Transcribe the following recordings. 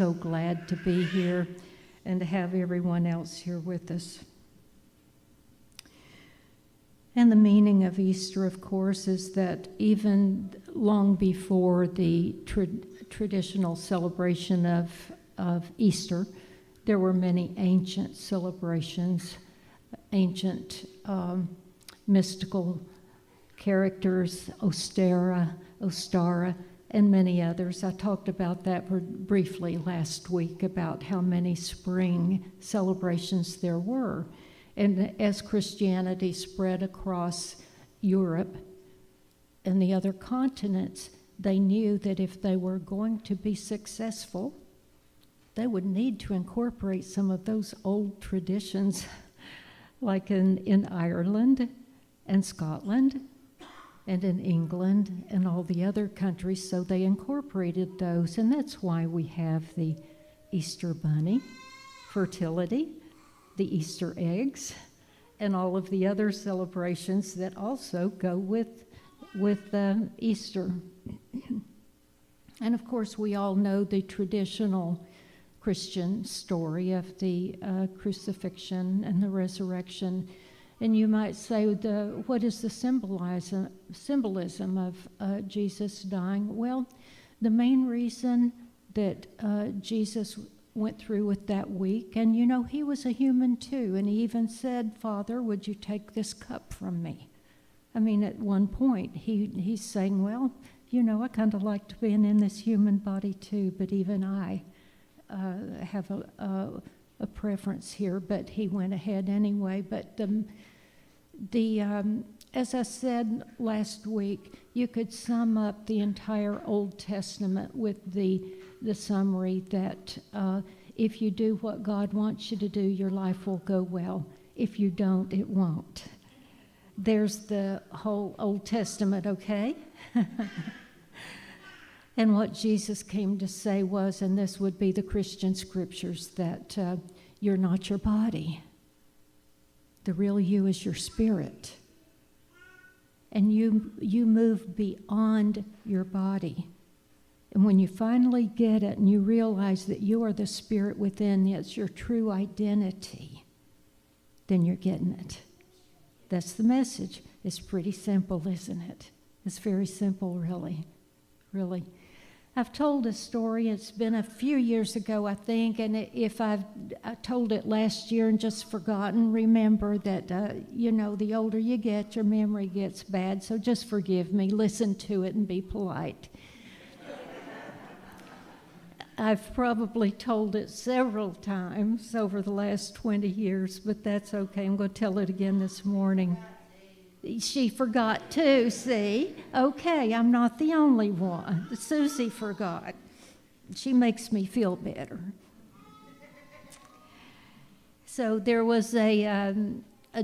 So glad to be here and to have everyone else here with us. And the meaning of Easter, of course, is that even long before the traditional celebration of Easter, there were many ancient celebrations, ancient mystical characters, Ostara, and many others. I talked about that briefly last week, about how many spring celebrations there were. And as Christianity spread across Europe and the other continents, they knew that if they were going to be successful, they would need to incorporate some of those old traditions, like in Ireland and Scotland and in England and all the other countries. So they incorporated those, and that's why we have the Easter bunny, fertility, the Easter eggs, and all of the other celebrations that also go with Easter. And of course, we all know the traditional Christian story of the crucifixion and the resurrection. And you might say, what is the symbolism of Jesus dying? Well, the main reason that Jesus went through with that week, and you know, he was a human too, and he even said, "Father, would you take this cup from me?" I mean, at one point, he's saying, well, you know, I kind of liked being in this human body too, but even I have a preference here, but he went ahead anyway. But as I said last week, you could sum up the entire Old Testament with the summary that if you do what God wants you to do, your life will go well. If you don't, it won't. There's the whole Old Testament, okay? And what Jesus came to say was, and this would be the Christian scriptures, that you're not your body. The real you is your spirit. And you move beyond your body. And when you finally get it and you realize that you are the spirit within, it's your true identity, then you're getting it. That's the message. It's pretty simple, isn't it? It's very simple, really. Really. I've told a story. It's been a few years ago, I think, and if I told it last year and just forgotten, remember that, you know, the older you get, your memory gets bad, so just forgive me. Listen to it and be polite. I've probably told it several times over the last 20 years, but that's okay. I'm going to tell it again this morning. She forgot too, see? Okay, I'm not the only one. Susie forgot. She makes me feel better. So there was a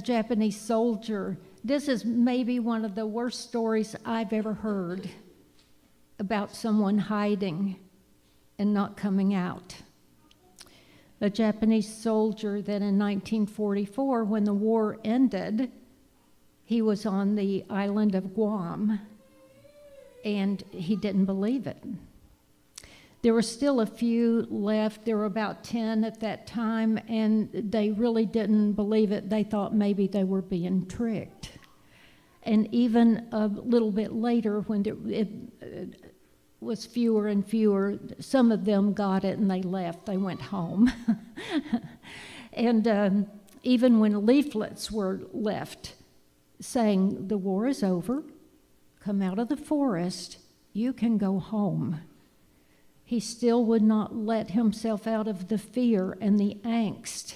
Japanese soldier. This is maybe one of the worst stories I've ever heard about someone hiding and not coming out. A Japanese soldier that in 1944, when the war ended, he was on the island of Guam, and he didn't believe it. There were still a few left. There were about 10 at that time, and they really didn't believe it. They thought maybe they were being tricked. And even a little bit later, when it was fewer and fewer, some of them got it and they left. They went home. And even when leaflets were left saying, "The war is over, come out of the forest, you can go home," he still would not let himself out of the fear and the angst.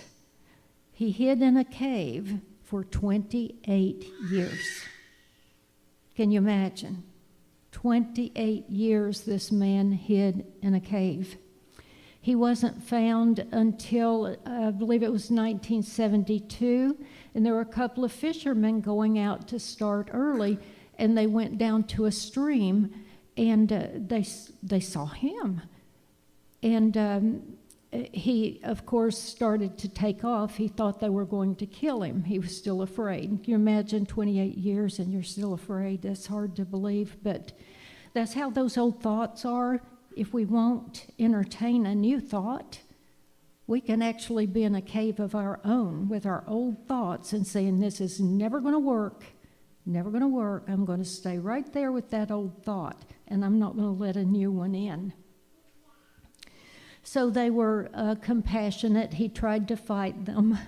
He hid in a cave for 28 years. Can you imagine? 28 years this man hid in a cave. He wasn't found until, I believe it was 1972, and there were a couple of fishermen going out to start early, and they went down to a stream, and they saw him. And he, of course, started to take off. He thought they were going to kill him. He was still afraid. Can you imagine 28 years and you're still afraid? That's hard to believe, but that's how those old thoughts are. if we won't entertain a new thought, we can actually be in a cave of our own with our old thoughts and saying, this is never going to work, never going to work. I'm going to stay right there with that old thought, and I'm not going to let a new one in. So they were compassionate. He tried to fight them.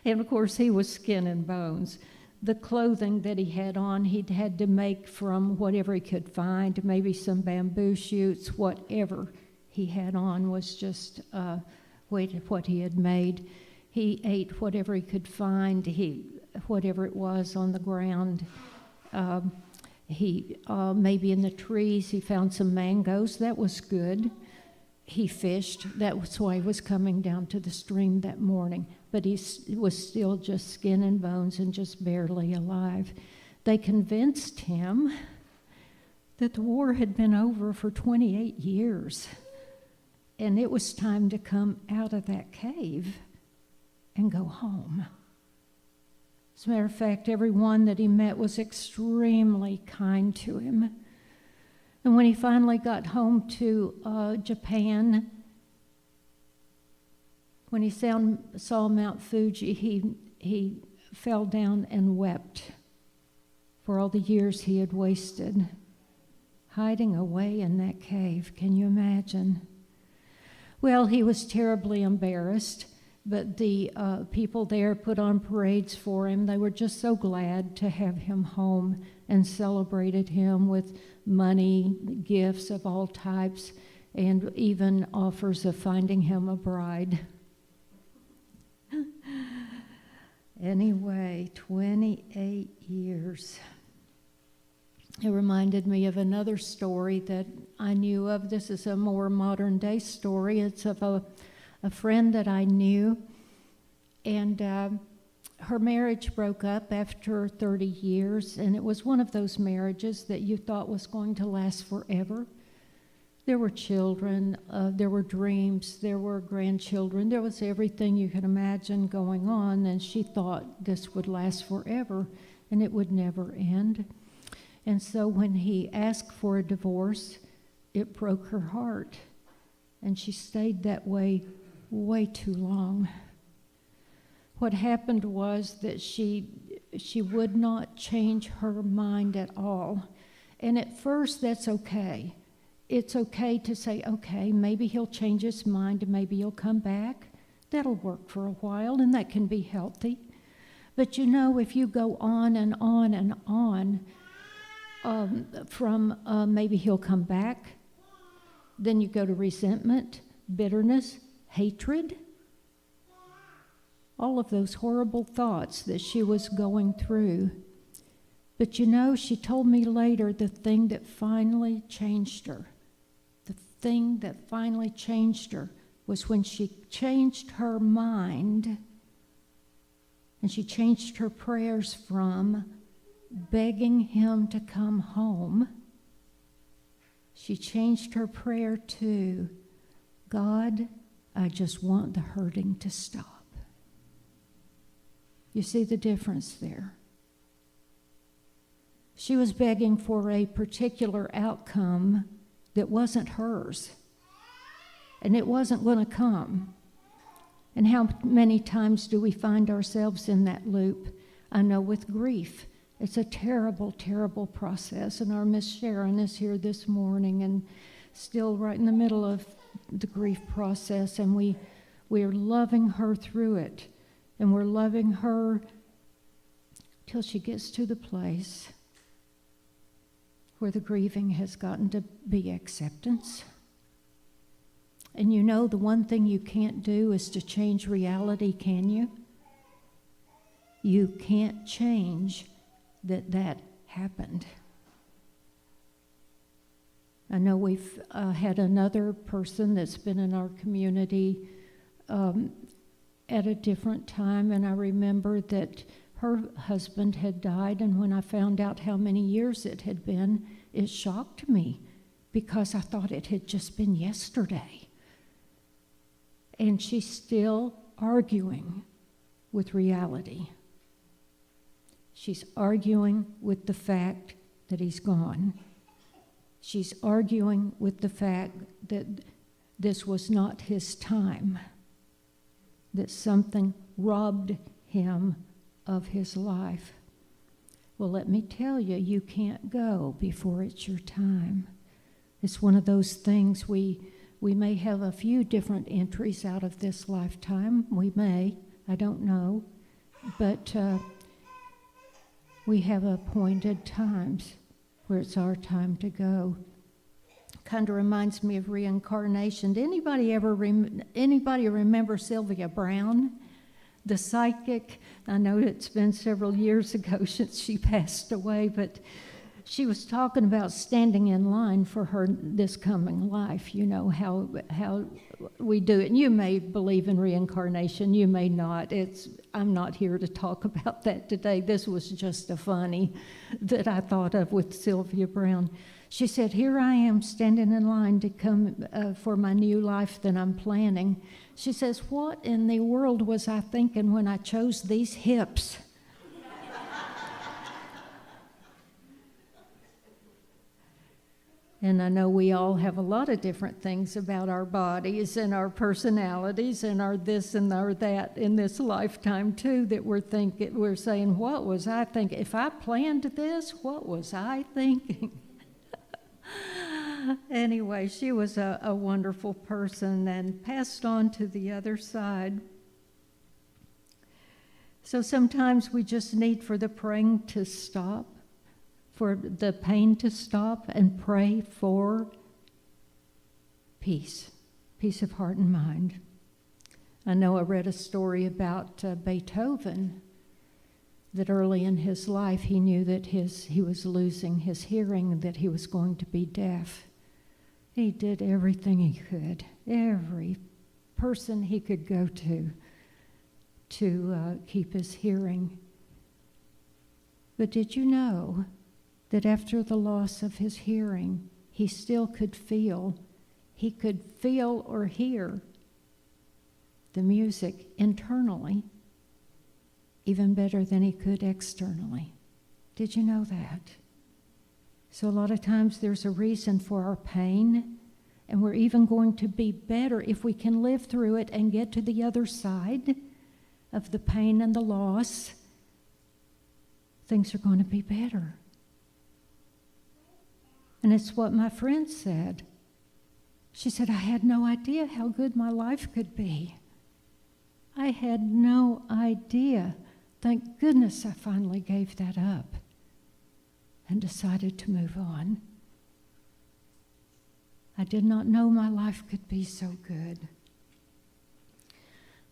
And of course, he was skin and bones. The clothing that he had on, he'd had to make from whatever he could find, maybe some bamboo shoots, whatever he had on was just what he had made. He ate whatever he could find, whatever it was on the ground. He maybe in the trees, he found some mangoes. That was good. He fished. That was why he was coming down to the stream that morning. But he was still just skin and bones and just barely alive. They convinced him that the war had been over for 28 years. And it was time to come out of that cave and go home. As a matter of fact, everyone that he met was extremely kind to him. And when he finally got home to Japan, when he saw Mount Fuji, he fell down and wept for all the years he had wasted hiding away in that cave. Can you imagine? Well, he was terribly embarrassed, but the people there put on parades for him. They were just so glad to have him home and celebrated him with money, gifts of all types, and even offers of finding him a bride. Anyway, 28 years. It reminded me of another story that I knew of. This is a more modern day story. It's of a friend that I knew, and her marriage broke up after 30 years, and it was one of those marriages that you thought was going to last forever. There were children, there were dreams, there were grandchildren, there was everything you could imagine going on, and she thought this would last forever and it would never end. And so when he asked for a divorce, it broke her heart, and she stayed that way too long. What happened was that she would not change her mind at all. And at first, that's okay. It's okay to say, okay, maybe he'll change his mind and maybe he'll come back. That'll work for a while, and that can be healthy. But you know, if you go on and on and on, from maybe he'll come back, then you go to resentment, bitterness, hatred, all of those horrible thoughts that she was going through. But you know, she told me later the thing that finally changed her. The thing that finally changed her was when she changed her mind and she changed her prayers from begging him to come home. She changed her prayer to, God, I just want the hurting to stop. You see the difference there? She was begging for a particular outcome that wasn't hers, and it wasn't going to come. And how many times do we find ourselves in that loop? I know with grief, it's a terrible, terrible process, and our Miss Sharon is here this morning and still right in the middle of the grief process, and we are loving her through it, and we're loving her till she gets to the place where the grieving has gotten to be acceptance. And you know, the one thing you can't do is to change reality, can you? You can't change that happened. I know we've had another person that's been in our community at a different time, and I remember that her husband had died, and when I found out how many years it had been, it shocked me because I thought it had just been yesterday. And she's still arguing with reality. She's arguing with the fact that he's gone. She's arguing with the fact that this was not his time, that something robbed him of his life. Well, let me tell you, you can't go before it's your time. It's one of those things we may have a few different entries out of this lifetime. We may, I don't know. But we have appointed times where it's our time to go. Kind of reminds me of reincarnation. Did anybody remember Sylvia Brown, the psychic? I know it's been several years ago since she passed away, but she was talking about standing in line for this coming life. You know how we do it. And you may believe in reincarnation, you may not. I'm not here to talk about that today. This was just a funny that I thought of with Sylvia Brown. She said, here I am standing in line to come for my new life that I'm planning. She says, what in the world was I thinking when I chose these hips? And I know we all have a lot of different things about our bodies and our personalities and our this and our that in this lifetime too, that we're saying, what was I thinking? If I planned this, what was I thinking? Anyway, she was a wonderful person and passed on to the other side. So sometimes we just need for the praying to stop, for the pain to stop, and pray for peace of heart and mind. I know I read a story about Beethoven, that early in his life he knew that he was losing his hearing, that he was going to be deaf. He did everything he could, every person he could go to keep his hearing. But did you know that after the loss of his hearing, he still could feel? He could feel or hear the music internally even better than he could externally. Did you know that? So a lot of times there's a reason for our pain, and we're even going to be better if we can live through it and get to the other side of the pain and the loss. Things are going to be better. And it's what my friend said. She said, I had no idea how good my life could be. I had no idea. Thank goodness I finally gave that up and decided to move on. I did not know my life could be so good.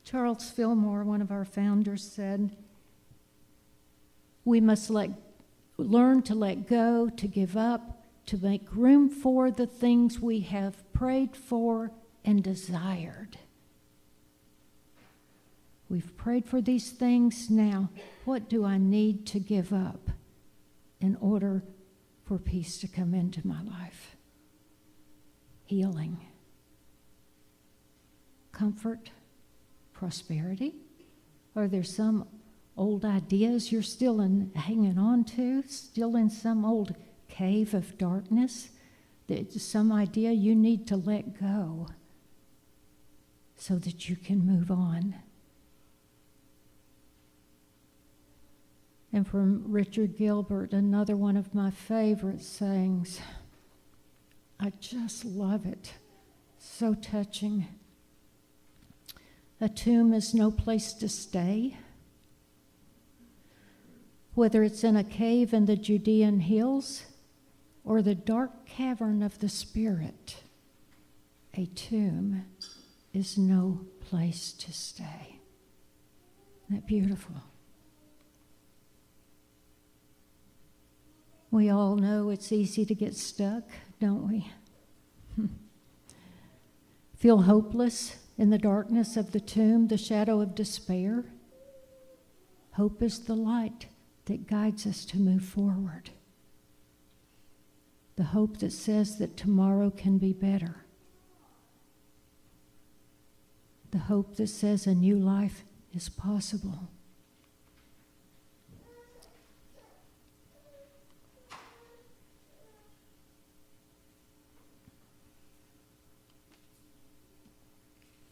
Charles Fillmore, one of our founders, said, we must learn to let go, to give up, to make room for the things we have prayed for and desired. We've prayed for these things. Now, what do I need to give up in order for peace to come into my life? Healing, comfort, prosperity? Are there some old ideas you're still hanging on to, still in some old cave of darkness? There's some idea you need to let go so that you can move on. And from Richard Gilbert, another one of my favorite sayings. I just love it. So touching. A tomb is no place to stay. Whether it's in a cave in the Judean hills or the dark cavern of the spirit, a tomb is no place to stay. Isn't that beautiful? We all know it's easy to get stuck, don't we? Feel hopeless in the darkness of the tomb, the shadow of despair. Hope is the light that guides us to move forward. The hope that says that tomorrow can be better. The hope that says a new life is possible.